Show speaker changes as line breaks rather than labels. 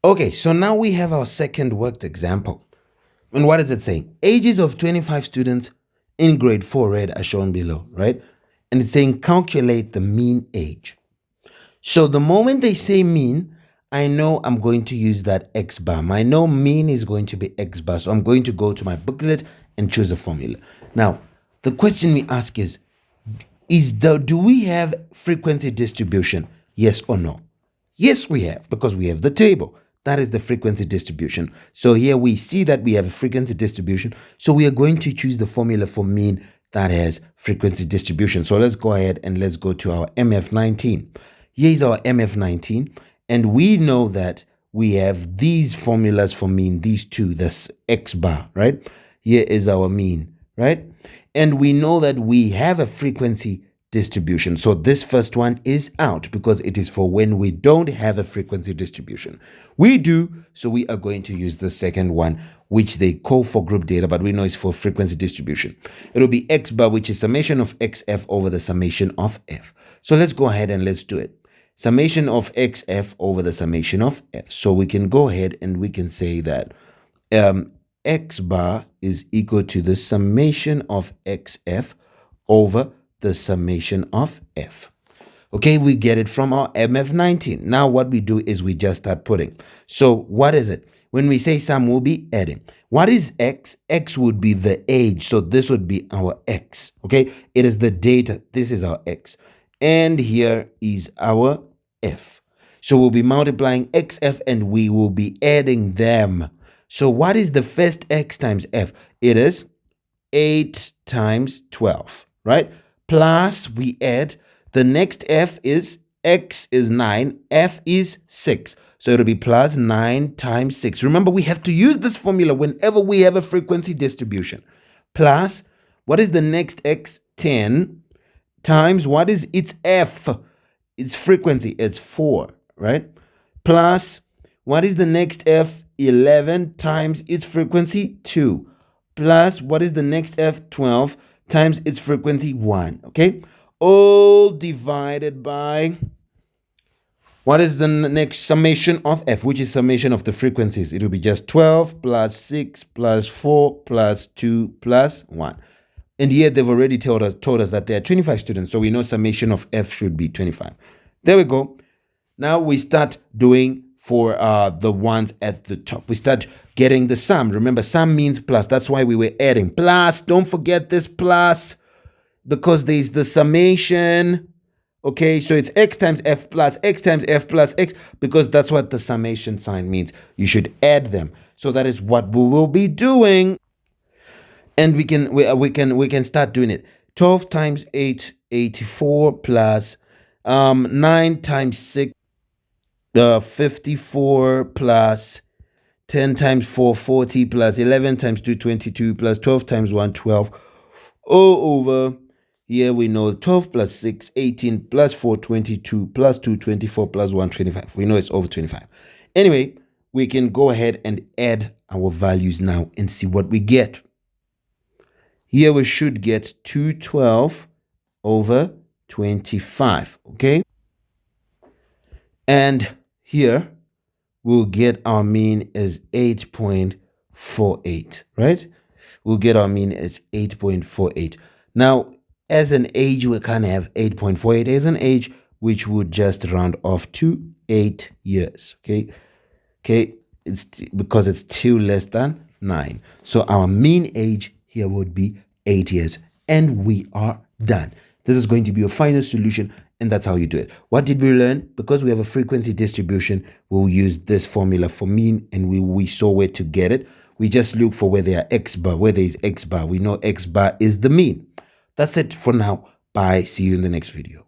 Okay, so now we have our second worked example. And what is it saying? Ages of 25 students in grade 4 read are shown below, right? And it's saying calculate the mean age. So the moment they say mean, I know I'm going to use that X bar. I know mean is going to be X bar. So I'm going to go to my booklet and choose a formula. Now, the question we ask is do we have frequency distribution? Yes or no? Yes, we have, because we have the table. That is the frequency distribution. So here we see that we have a frequency distribution. So we are going to choose the formula for mean that has frequency distribution. So let's go ahead and let's go to our MF19. Here is our MF19. And we know that we have these formulas for mean, these two, this X bar, right? Here is our mean, right? And we know that we have a frequency distribution. So this first one is out because it is for when we don't have a frequency distribution. We do, so we are going to use the second one, which they call for group data, but we know it's for frequency distribution. It'll be X bar, which is summation of XF over the summation of F. So let's go ahead and let's do it. Summation of XF over the summation of F. So we can go ahead and we can say that X bar is equal to the summation of XF over the summation of F. Okay, we get it from our MF19. Now what we do is we just start putting. So what is it? When we say sum, we'll be adding. What is X? X would be the age. So this would be our X. Okay, it is the data. This is our X. And here is our F. So we'll be multiplying XF and we will be adding them. So what is the first X times F? It is 8 times 12, right? Plus we add the next F is X is 9, F is 6. So it'll be plus 9 times 6. Remember, we have to use this formula whenever we have a frequency distribution. Plus, what is the next X? 10 times what is its F? Its frequency, it's 4, right? Plus, what is the next F? 11 times its frequency, 2. Plus, what is the next F? 12 times its frequency, 1, okay? All divided by, what is the next summation of F, which is summation of the frequencies? It will be just 12 plus 6 plus 4 plus 2 plus 1. And here they've already told us that there are 25 students, so we know summation of F should be 25. There we go. Now we start doing for the ones at the top. We start getting the sum. Remember, sum means plus. That's why we were adding. Plus, don't forget this plus, because there's the summation. Okay, so it's X times F plus X times F plus X, because that's what the summation sign means. You should add them. So that is what we will be doing. And we can start doing it. 12 times 8, 84 plus 9 times 6, 54 plus 10 times 4, 40 plus 11 times 2, 22 plus 12 times 1, 12. All over. Here we know 12 plus 6, 18 plus 4, 22 plus 2, 24 plus 1, 25. We know it's over 25. Anyway, we can go ahead and add our values now and see what we get. Here we should get 212 over 25, okay? And here we'll get our mean as 8.48, right? We'll get our mean as 8.48. Now, as an age, we can have 8.48 as an age, which would just round off to 8 years, okay? Okay, it's because it's 2 less than 9. So our mean age here would be 8 years, and we are done. This is going to be your final solution, and that's how you do it. What did we learn? Because we have a frequency distribution, we'll use this formula for mean, and we saw where to get it. We just look for where there are X bar. Where there is X bar, we know X bar is the mean. That's it for now. Bye. See you in the next video.